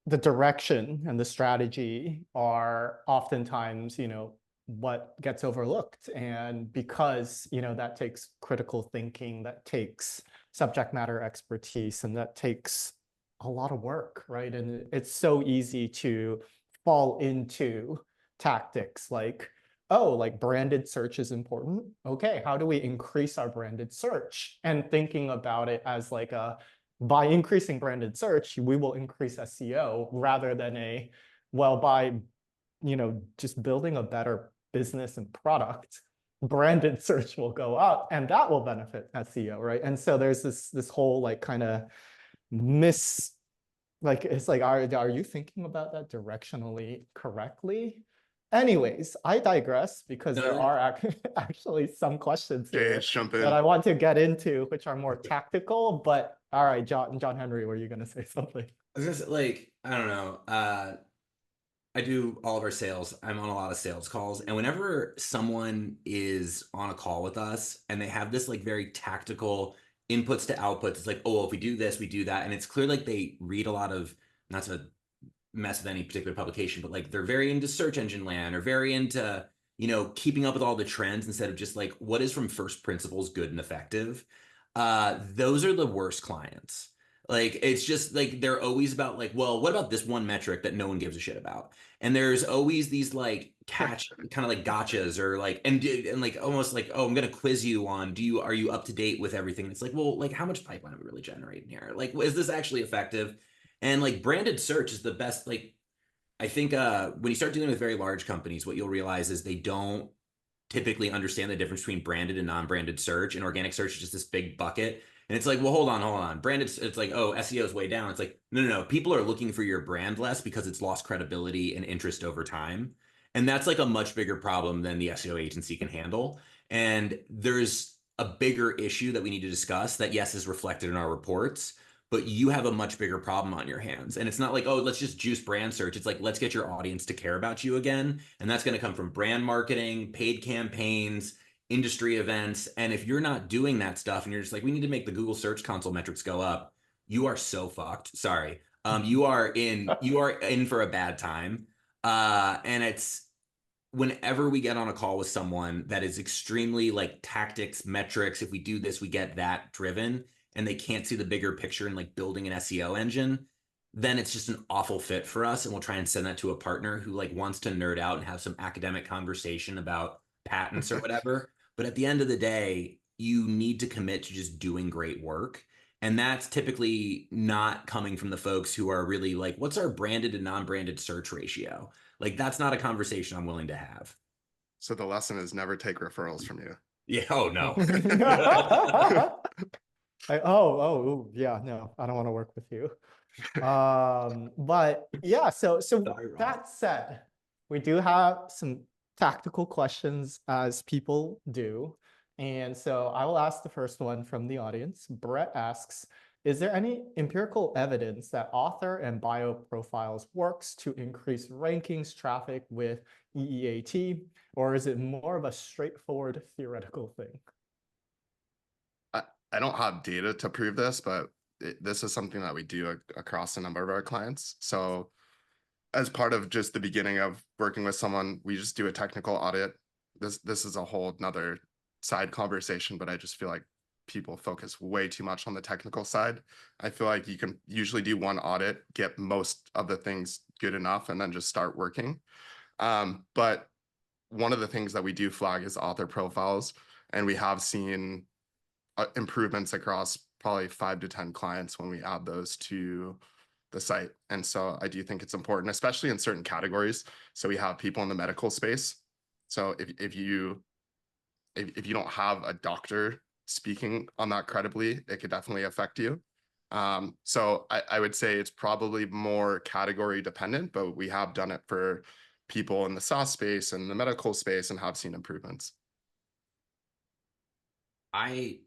the direction and the strategy are oftentimes, you know, what gets overlooked. And because, you know, that takes critical thinking, that takes subject matter expertise, and that takes a lot of work, right? And it's so easy to fall into tactics like, oh, like branded search is important. Okay, how do we increase our branded search? And thinking about it as like by increasing branded search, we will increase SEO, rather than well, by, you know, just building a better business and product, branded search will go up and that will benefit SEO, right? And so there's this whole like kind of like, it's like, are you thinking about that directionally correctly? Anyways, I digress, because there are actually some questions here that I want to get into, which are more tactical. But all right, John Henry, were you going to say something? I was gonna say, like, I don't know. I do all of our sales. I'm on a lot of sales calls. And whenever someone is on a call with us and they have this like very tactical inputs to outputs, it's like, oh, well, if we do this, we do that. And it's clear like they read a lot of, not to mess with any particular publication, but like they're very into search engine land or very into, you know, keeping up with all the trends instead of just like what is from first principles good and effective. Those are the worst clients. Like, it's just like, they're always about like, well, what about this one metric that no one gives a shit about? And there's always these like kind of like gotchas or like, and like almost like, oh, I'm going to quiz you on, are you up to date with everything? And it's like, well, like how much pipeline are we really generating here? Like, is this actually effective? And like branded search is the best. Like, I think when you start dealing with very large companies, what you'll realize is they don't typically understand the difference between branded and non-branded search, and organic search is just this big bucket. And it's like, well, hold on. Branded, it's like, oh, SEO is way down. It's like, no. People are looking for your brand less because it's lost credibility and interest over time. And that's like a much bigger problem than the SEO agency can handle. And there's a bigger issue that we need to discuss that, yes, is reflected in our reports, but you have a much bigger problem on your hands. And it's not like, oh, let's just juice brand search. It's like, let's get your audience to care about you again. And that's going to come from brand marketing, paid campaigns, industry events. And if you're not doing that stuff and you're just like, we need to make the Google Search Console metrics go up, you are so fucked. Sorry. You are in for a bad time. And it's whenever we get on a call with someone that is extremely like tactics, metrics, if we do this, we get that driven, and they can't see the bigger picture and like building an SEO engine, then it's just an awful fit for us. And we'll try and send that to a partner who like wants to nerd out and have some academic conversation about patents or whatever. But at the end of the day, you need to commit to just doing great work. And that's typically not coming from the folks who are really like, what's our branded and non-branded search ratio? Like, that's not a conversation I'm willing to have. So the lesson is never take referrals from you. Yeah. Oh no. Oh, yeah, no, I don't want to work with you. But yeah, so Sorry, Rob. that said, we do have some tactical questions as people do. And so I will ask the first one from the audience. Brett asks, is there any empirical evidence that author and bio profiles works to increase rankings traffic with EEAT, or is it more of a straightforward theoretical thing? I don't have data to prove this, but this is something that we do across a number of our clients. So as part of just the beginning of working with someone, we just do a technical audit. This is a whole nother side conversation, but I just feel like people focus way too much on the technical side. I feel like you can usually do one audit, get most of the things good enough, and then just start working. But one of the things that we do flag is author profiles, and we have seen improvements across probably 5 to 10 clients when we add those to the site. And so I do think it's important, especially in certain categories. So we have people in the medical space. So if you don't have a doctor speaking on that credibly, it could definitely affect you. So I would say it's probably more category dependent, but we have done it for people in the SaaS space and the medical space and have seen improvements. I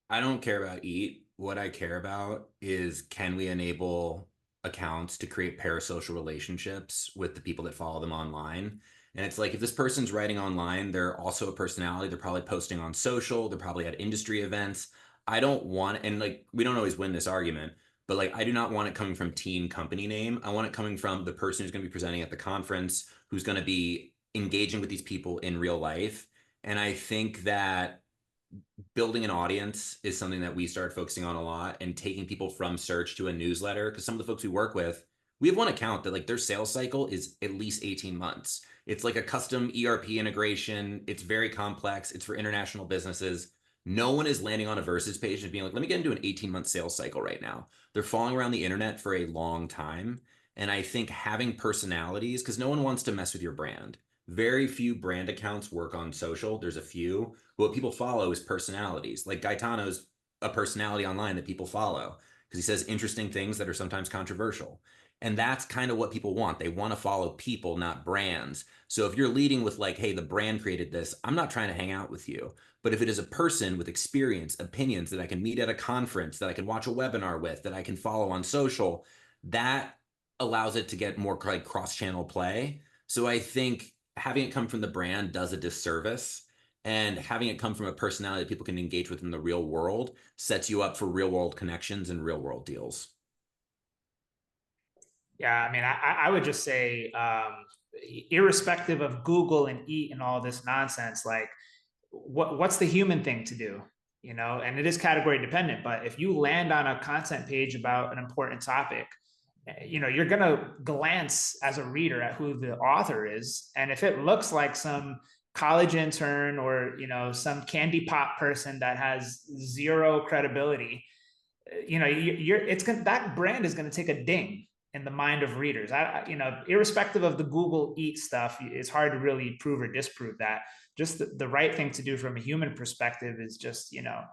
don't care about EAT. What I care about is, can we enable accounts to create parasocial relationships with the people that follow them online? And it's like, if this person's writing online, they're also a personality. They're probably posting on social. They're probably at industry events. I don't want, and like, we don't always win this argument, but like, I do not want it coming from team company name. I want it coming from the person who's going to be presenting at the conference, who's going to be engaging with these people in real life. And I think that building an audience is something that we started focusing on a lot, and taking people from search to a newsletter. Because some of the folks we work with, we have one account that like their sales cycle is at least 18 months. It's like a custom ERP integration. It's very complex. It's for international businesses. No one is landing on a Versus page and being like, let me get into an 18-month sales cycle right now. They're falling around the internet for a long time. And I think having personalities, because no one wants to mess with your brand. Very few brand accounts work on social. There's a few. What people follow is personalities. Like Gaetano's a personality online that people follow because he says interesting things that are sometimes controversial. And that's kind of what people want. They want to follow people, not brands. So if you're leading with like, hey, the brand created this, I'm not trying to hang out with you. But if it is a person with experience, opinions that I can meet at a conference, that I can watch a webinar with, that I can follow on social, that allows it to get more like cross-channel play. So I think having it come from the brand does a disservice, and having it come from a personality that people can engage with in the real world sets you up for real world connections and real world deals. Yeah, I mean, I would just say, irrespective of Google and EAT and all this nonsense, like what's the human thing to do? You know, and it is category dependent, but if you land on a content page about an important topic, you know, you're going to glance as a reader at who the author is. And if it looks like some college intern or, you know, some candy pop person that has zero credibility, you know, that brand is going to take a ding in the mind of readers. You know, irrespective of the Google EAT stuff, it's hard to really prove or disprove that. Just the right thing to do from a human perspective is just, you know,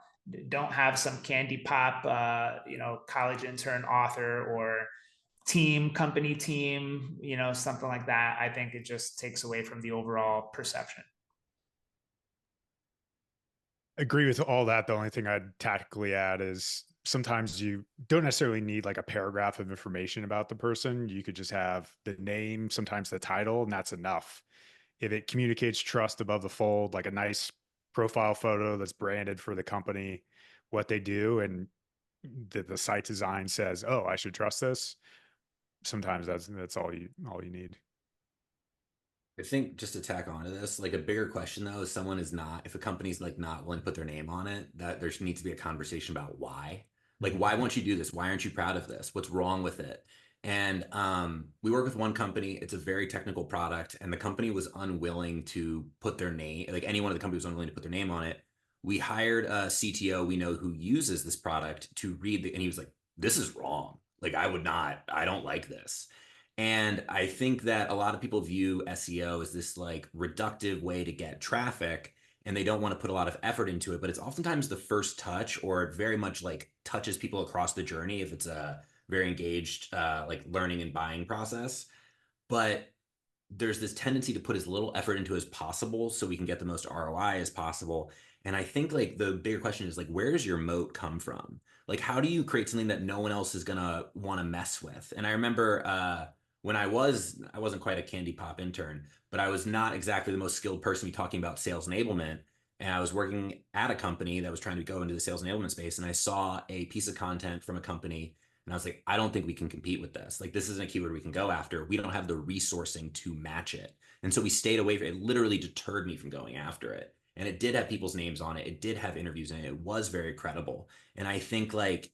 don't have some candy pop, you know, college intern author or company team, you know, something like that. I think it just takes away from the overall perception. Agree with all that. The only thing I'd tactically add is sometimes you don't necessarily need like a paragraph of information about the person. You could just have the name, sometimes the title, and that's enough. If it communicates trust above the fold, like a nice profile photo that's branded for the company, what they do, and the site design says, oh, I should trust this. Sometimes that's all you need. I think just to tack onto this, like a bigger question though, is if a company's like not willing to put their name on it, that there needs to be a conversation about why. Like, why won't you do this? Why aren't you proud of this? What's wrong with it? And we work with one company. It's a very technical product, and the company was unwilling to put their name. Like, any one of the companies was unwilling to put their name on it. We hired a CTO we know who uses this product to read and he was like, "This is wrong. Like, I don't like this." And I think that a lot of people view SEO as this like reductive way to get traffic, and they don't want to put a lot of effort into it, but it's oftentimes the first touch, or it very much like touches people across the journey if it's a very engaged like learning and buying process. But there's this tendency to put as little effort into as possible so we can get the most ROI as possible. And I think like the bigger question is like, where does your moat come from? Like, how do you create something that no one else is gonna want to mess with? And I remember when I wasn't quite a candy pop intern, but I was not exactly the most skilled person to be talking about sales enablement. And I was working at a company that was trying to go into the sales enablement space. And I saw a piece of content from a company, and I was like, I don't think we can compete with this. Like, this isn't a keyword we can go after. We don't have the resourcing to match it. And so we stayed away from it. It literally deterred me from going after it. And it did have people's names on it. It did have interviews in it. It was very credible. And I think like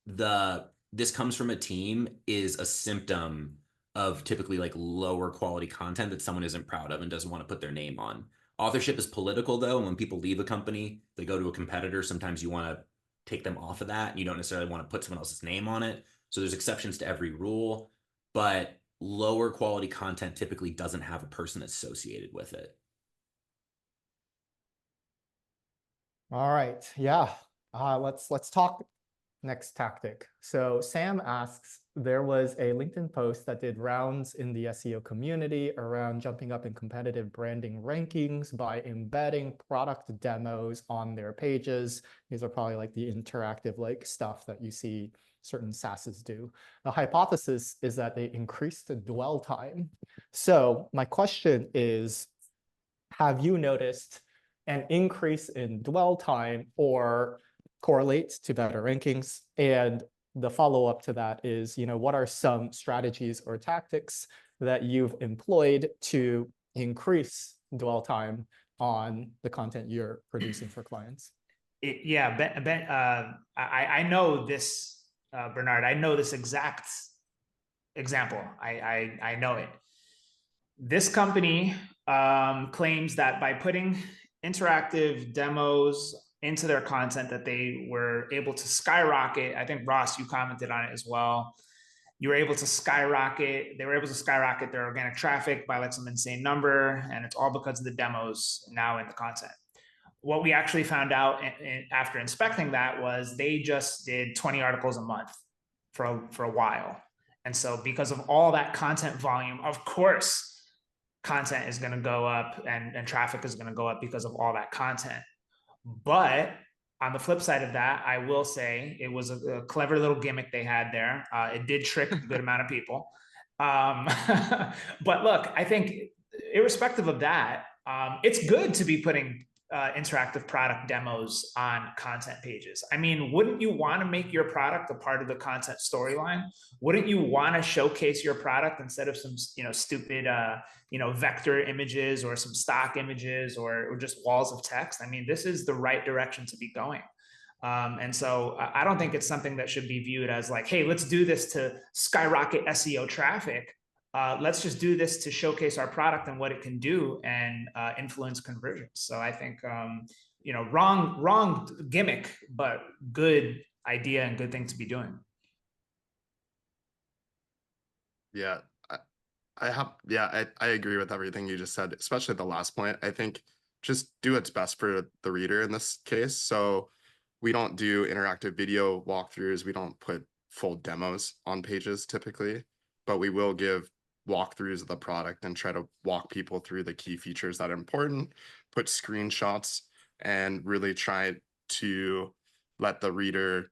this comes from a team is a symptom of typically like lower quality content that someone isn't proud of and doesn't want to put their name on. Authorship is political though. And when people leave a company, they go to a competitor. Sometimes you want to take them off of that. And you don't necessarily want to put someone else's name on it. So there's exceptions to every rule, but lower quality content typically doesn't have a person associated with it. All right. Yeah. Let's talk next tactic. So Sam asks, there was a LinkedIn post that did rounds in the SEO community around jumping up in competitive branding rankings by embedding product demos on their pages. These are probably like the interactive like stuff that you see certain SaaSes do. The hypothesis is that they increase the dwell time. So my question is, have you noticed an increase in dwell time or correlate to better rankings? And the follow-up to that is, what are some strategies or tactics that you've employed to increase dwell time on the content you're producing for clients? I know this, Bernard. I know this exact example. I know it. This company claims that by putting interactive demos into their content that they were able to skyrocket. I think Ross, you commented on it as well. They were able to skyrocket their organic traffic by like some insane number. And it's all because of the demos now in the content. What we actually found out after inspecting that was they just did 20 articles a month for a while. And so because of all that content volume, of course, content is going to go up and traffic is going to go up because of all that content. But on the flip side of that, I will say it was a clever little gimmick they had there. It did trick a good amount of people. But look, I think irrespective of that, it's good to be putting interactive product demos on content pages. I mean, wouldn't you want to make your product a part of the content storyline? Wouldn't you want to showcase your product instead of some, stupid, vector images or some stock images or just walls of text? I mean, this is the right direction to be going. And so I don't think it's something that should be viewed as like, hey, let's do this to skyrocket SEO traffic. Let's just do this to showcase our product and what it can do and influence conversions. So I think, wrong gimmick, but good idea and good thing to be doing. Yeah, I agree with everything you just said, especially the last point. I think just do what's best for the reader in this case. So we don't do interactive video walkthroughs. We don't put full demos on pages typically, but we will give walkthroughs of the product and try to walk people through the key features that are important, put screenshots, and really try to let the reader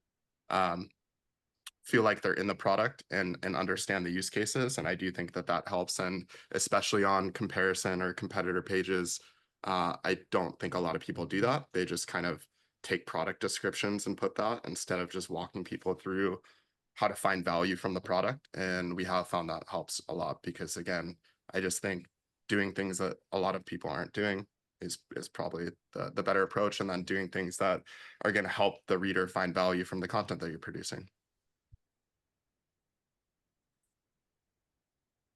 feel like they're in the product and understand the use cases. And I do think that helps. And especially on comparison or competitor pages, I don't think a lot of people do that. They just kind of take product descriptions and put that instead of just walking people through how to find value from the product. And we have found that helps a lot because, again, I just think doing things that a lot of people aren't doing is probably the better approach, and then doing things that are going to help the reader find value from the content that you're producing.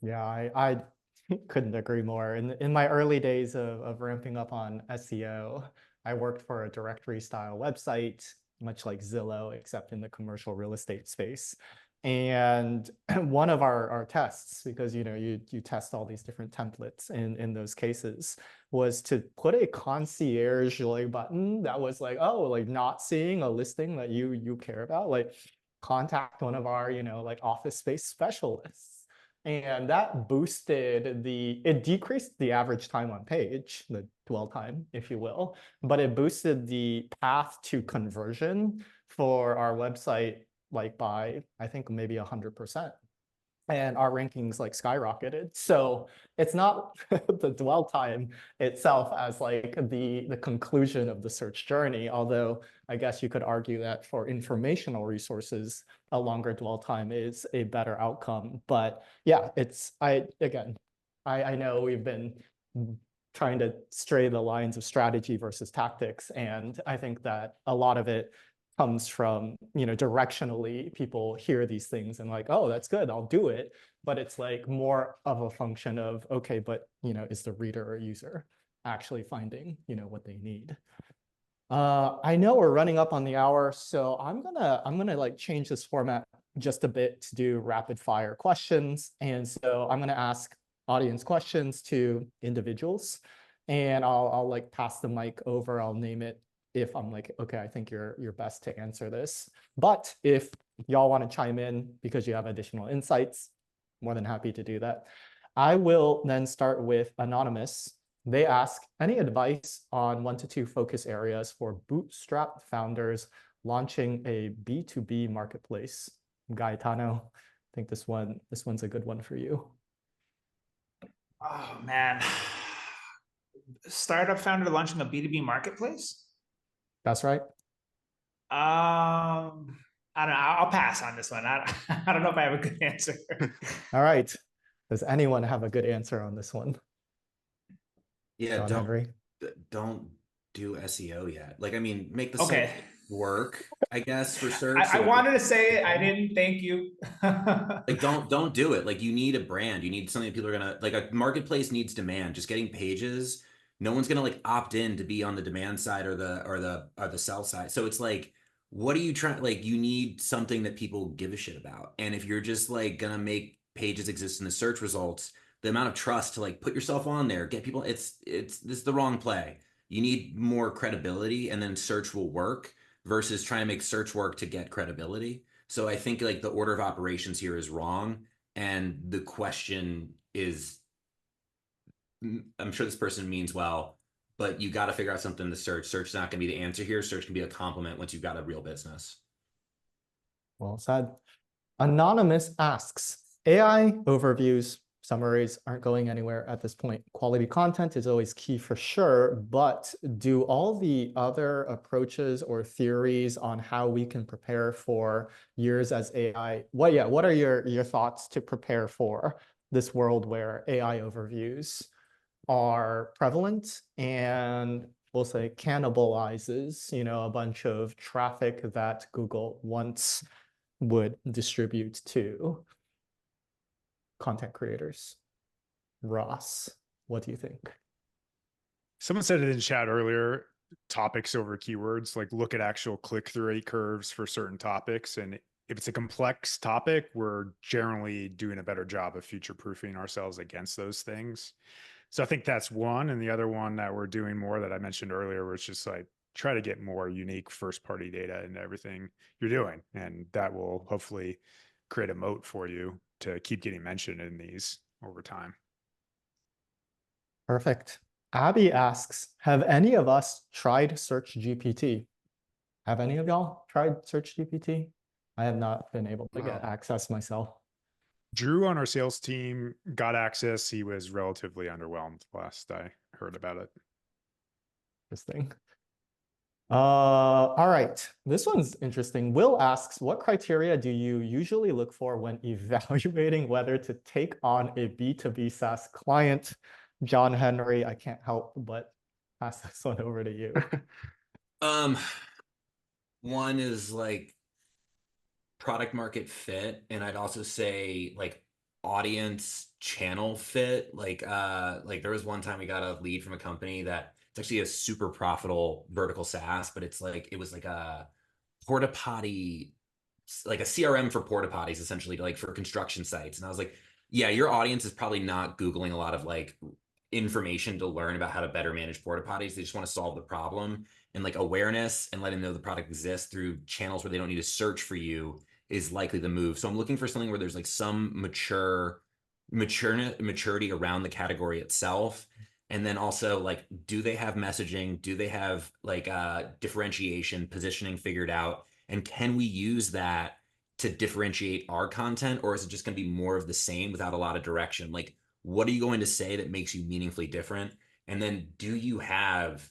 Yeah, I couldn't agree more. In my early days of ramping up on SEO, I worked for a directory style website, much like Zillow, except in the commercial real estate space. And one of our tests, because you test all these different templates in those cases, was to put a concierge like button that was like, oh, like not seeing a listing that you care about, like contact one of our like office space specialists. And that boosted it decreased the average time on page, the dwell time, if you will, but it boosted the path to conversion for our website like by, I think, maybe 100%. And our rankings like skyrocketed. So it's not the dwell time itself as like the conclusion of the search journey, although I guess you could argue that for informational resources, a longer dwell time is a better outcome. But yeah, I know we've been trying to stray the lines of strategy versus tactics, and I think that a lot of it comes from, directionally people hear these things and like, oh, that's good, I'll do it. But it's like more of a function of, okay, but, is the reader or user actually finding, what they need? I know we're running up on the hour, so I'm gonna like change this format just a bit to do rapid fire questions. And so I'm gonna ask audience questions to individuals, and I'll like pass the mic over. I'll name it if I'm like, okay, I think you're best to answer this. But if y'all want to chime in because you have additional insights, more than happy to do that. I will then start with Anonymous. They ask, any advice on 1 to 2 focus areas for bootstrap founders launching a B2B marketplace? Gaetano, I think this one's a good one for you. Oh man, startup founder launching a B2B marketplace? That's right. I don't know. I'll pass on this one. I don't know if I have a good answer. All right. Does anyone have a good answer on this one? Yeah, John Henry? don't do SEO yet. Like, I mean, make the Okay. site work, I guess, for search. I wanted to say it. I didn't. Thank you. Like, don't do it. Like, you need a brand. You need something people are gonna like. A marketplace needs demand. Just getting pages. No one's gonna like opt in to be on the demand side or the sell side. So it's like, what are you trying? Like, you need something that people give a shit about. And if you're just like gonna make pages exist in the search results, the amount of trust to like put yourself on there, get people, this is the wrong play. You need more credibility, and then search will work versus trying to make search work to get credibility. So I think like the order of operations here is wrong. And the question is, I'm sure this person means well, but you got to figure out something to search. Search is not going to be the answer here. Search can be a complement once you've got a real business. Well said. Anonymous asks, AI overviews, summaries aren't going anywhere at this point. Quality content is always key for sure, but do all the other approaches or theories on how we can prepare for years as AI, what are your thoughts to prepare for this world where AI overviews are prevalent and we'll say cannibalizes, a bunch of traffic that Google once would distribute to content creators? Ross, what do you think? Someone said it in chat earlier, topics over keywords, like look at actual click-through rate curves for certain topics. And if it's a complex topic, we're generally doing a better job of future-proofing ourselves against those things. So I think that's one. And the other one that we're doing more that I mentioned earlier, was just like try to get more unique first-party data into everything you're doing. And that will hopefully create a moat for you to keep getting mentioned in these over time. Perfect. Abby asks, have any of us tried SearchGPT? Have any of y'all tried SearchGPT? I have not been able to get access myself. Drew on our sales team got access. He was relatively underwhelmed last I heard about it. Interesting. All right. This one's interesting. Will asks, what criteria do you usually look for when evaluating whether to take on a B2B SaaS client? John Henry, I can't help but pass this one over to you. One is like product market fit, and I'd also say like audience channel fit. Like there was one time we got a lead from a company that it's actually a super profitable vertical SaaS, but it was like a porta potty like a CRM for porta potties, essentially, like for construction sites. And I was like, yeah, your audience is probably not Googling a lot of like information to learn about how to better manage porta potties. They just want to solve the problem, and like awareness and letting them know the product exists through channels where they don't need to search for you is likely the move. So I'm looking for something where there's like some maturity around the category itself. And then also, like, do they have messaging? Do they have like differentiation, positioning figured out? And can we use that to differentiate our content, or is it just going to be more of the same without a lot of direction? Like, what are you going to say that makes you meaningfully different? And then do you have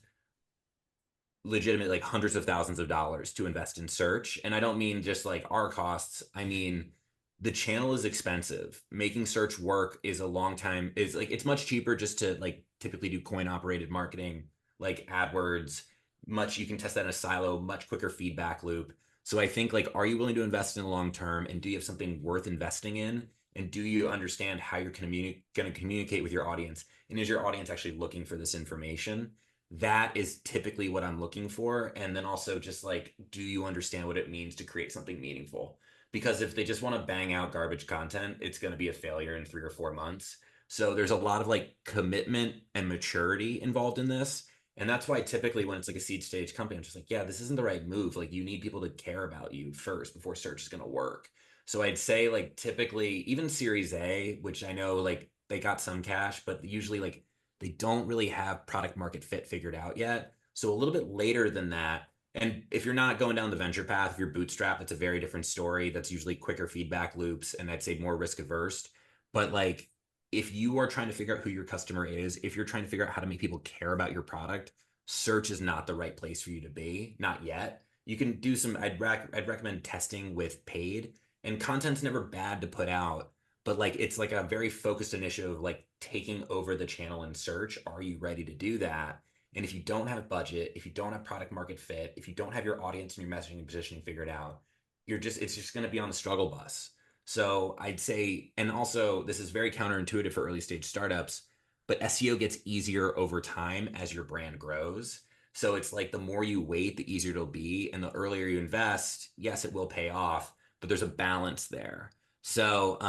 legitimate like hundreds of thousands of dollars to invest in search? And I don't mean just like our costs. I mean, the channel is expensive. Making search work is a long time. Is like, it's much cheaper just to like typically do coin operated marketing, like AdWords. Much, you can test that in a silo, much quicker feedback loop. So I think, like, are you willing to invest in the long term, and do you have something worth investing in? And do you understand how you're going to communicate with your audience? And is your audience actually looking for this information? That is typically what I'm looking for. And then also, just like, do you understand what it means to create something meaningful? Because if they just want to bang out garbage content, it's going to be a failure in 3 or 4 months. So there's a lot of like commitment and maturity involved in this. And that's why typically when it's like a seed stage company, I'm just like, yeah, this isn't the right move. Like, you need people to care about you first before search is going to work. So I'd say, like, typically even Series A, which I know like they got some cash, but usually like they don't really have product market fit figured out yet. So a little bit later than that. And if you're not going down the venture path, if you're bootstrap, that's a very different story. That's usually quicker feedback loops, and I'd say more risk averse. But like, if you are trying to figure out who your customer is, if you're trying to figure out how to make people care about your product, search is not the right place for you to be. Not yet. You can do some, I'd recommend testing with paid, and content's never bad to put out, but like, it's like a very focused initiative of like taking over the channel in search. Are you ready to do that? And if you don't have budget, if you don't have product market fit, if you don't have your audience and your messaging and positioning figured out, it's just going to be on the struggle bus. So I'd say, and also this is very counterintuitive for early stage startups, but SEO gets easier over time as your brand grows. So it's like, the more you wait, the easier it'll be. And the earlier you invest, yes, it will pay off, but there's a balance there. So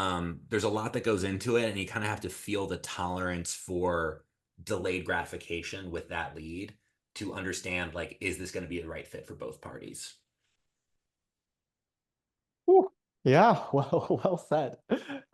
there's a lot that goes into it, and you kind of have to feel the tolerance for delayed gratification with that lead to understand, like, is this going to be the right fit for both parties? Whew. Yeah, well said.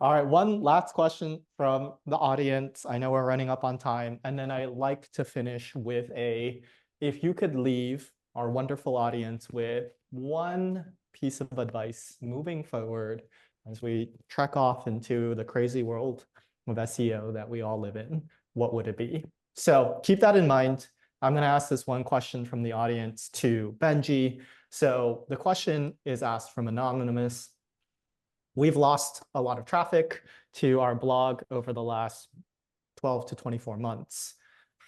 All right, one last question from the audience. I know we're running up on time, and then I like to finish with if you could leave our wonderful audience with one piece of advice moving forward as we trek off into the crazy world of SEO that we all live in, what would it be? So keep that in mind. I'm going to ask this one question from the audience to Benji. So the question is asked from Anonymous. We've lost a lot of traffic to our blog over the last 12 to 24 months.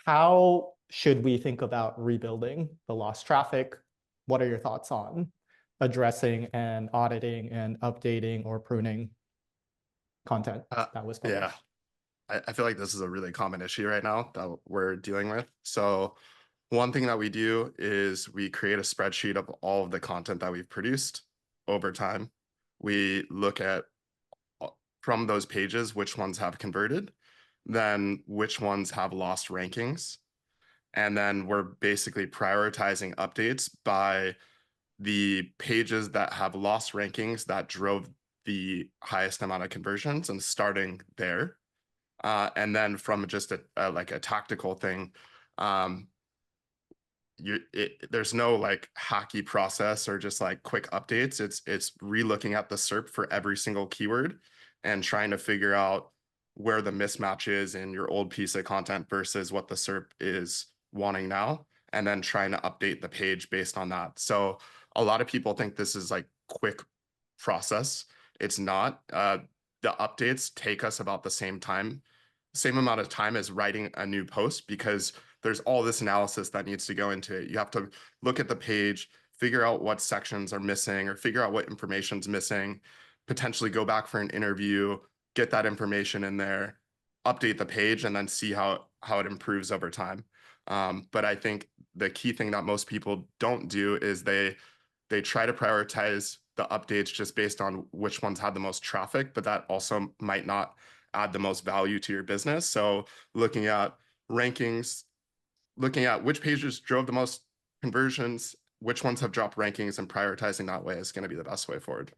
How should we think about rebuilding the lost traffic? What are your thoughts on addressing and auditing and updating or pruning content that was published? Yeah, I feel like this is a really common issue right now that we're dealing with. So one thing that we do is we create a spreadsheet of all of the content that we've produced over time. We look at, from those pages, which ones have converted, then which ones have lost rankings. And then we're basically prioritizing updates by the pages that have lost rankings that drove the highest amount of conversions, and starting there. And then from just like a tactical thing, there's no like hacky process or just like quick updates. It's re-looking at the SERP for every single keyword and trying to figure out where the mismatch is in your old piece of content versus what the SERP is wanting now, and then trying to update the page based on that. So a lot of people think this is like quick process. It's not. The updates take us about the same amount of time as writing a new post, because there's all this analysis that needs to go into it. You have to look at the page, figure out what sections are missing, or figure out what information's missing, potentially go back for an interview, get that information in there, update the page, and then see how it improves over time. But I think the key thing that most people don't do is they try to prioritize the updates just based on which ones had the most traffic, but that also might not add the most value to your business. So looking at rankings, looking at which pages drove the most conversions, which ones have dropped rankings, and prioritizing that way is going to be the best way forward.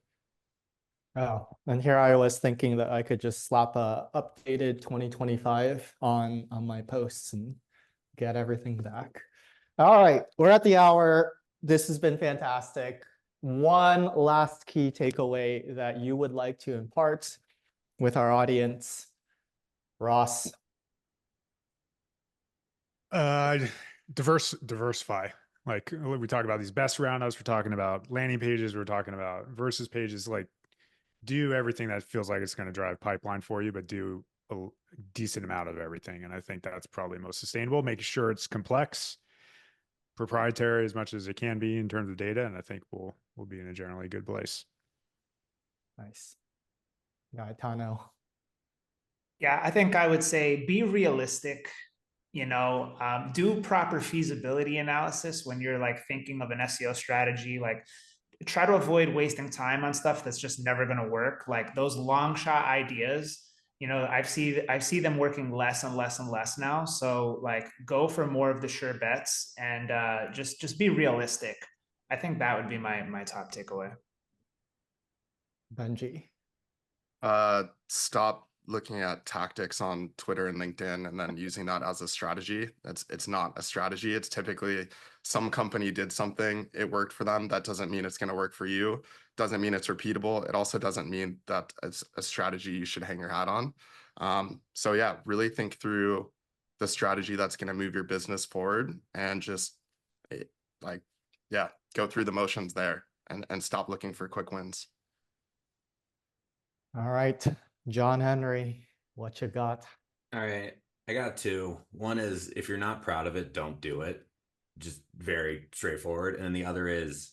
Oh, and here I was thinking that I could just slap a updated 2025 on my posts and get everything back. All right, we're at the hour. This has been fantastic. One last key takeaway that you would like to impart with our audience, Ross. Diversify. Like we talk about these best roundups, we're talking about landing pages, we're talking about versus pages. Like do everything that feels like it's going to drive pipeline for you, but do a decent amount of everything. And I think that's probably most sustainable, making sure it's complex, proprietary as much as it can be in terms of data. And I think we'll be in a generally good place. Nice. Gaetano. Yeah, I think I would say be realistic. Do proper feasibility analysis when you're like thinking of an SEO strategy. Like, try to avoid wasting time on stuff that's just never going to work. Like those long shot ideas, I see them working less and less and less now. So like, go for more of the sure bets and just be realistic. I think that would be my top takeaway. Benji. Stop looking at tactics on Twitter and LinkedIn and then using that as a strategy. It's not a strategy. It's typically some company did something, it worked for them. That doesn't mean it's going to work for you. Doesn't mean it's repeatable. It also doesn't mean that it's a strategy you should hang your hat on. So yeah, really think through the strategy that's going to move your business forward and just go through the motions there and stop looking for quick wins. All right, John Henry, what you got? All right, I got two. One is if you're not proud of it, don't do it. Just very straightforward. And then the other is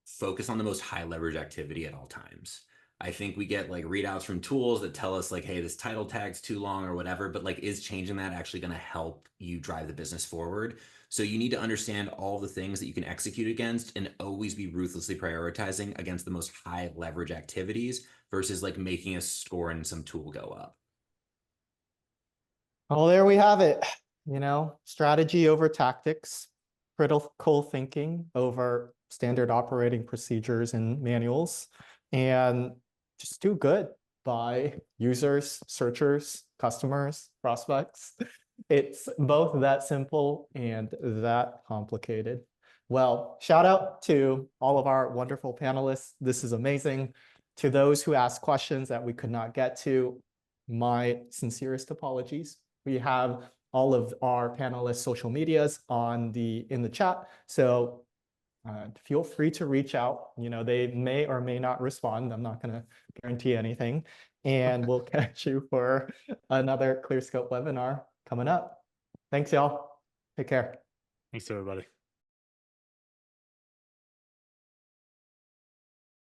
focus on the most high leverage activity at all times. I think we get like readouts from tools that tell us like, hey, this title tag's too long or whatever, but like, is changing that actually going to help you drive the business forward? So you need to understand all the things that you can execute against and always be ruthlessly prioritizing against the most high leverage activities versus like making a score and some tool go up. Well, there we have it. Strategy over tactics, critical thinking over standard operating procedures and manuals, and just do good by users, searchers, customers, prospects. It's both that simple and that complicated. Well, shout out to all of our wonderful panelists. This is amazing. To those who asked questions that we could not get to, my sincerest apologies. We have all of our panelists' social medias in the chat. So feel free to reach out. They may or may not respond. I'm not going to guarantee anything. And we'll catch you for another Clearscope webinar coming up. Thanks, y'all. Take care. Thanks, everybody.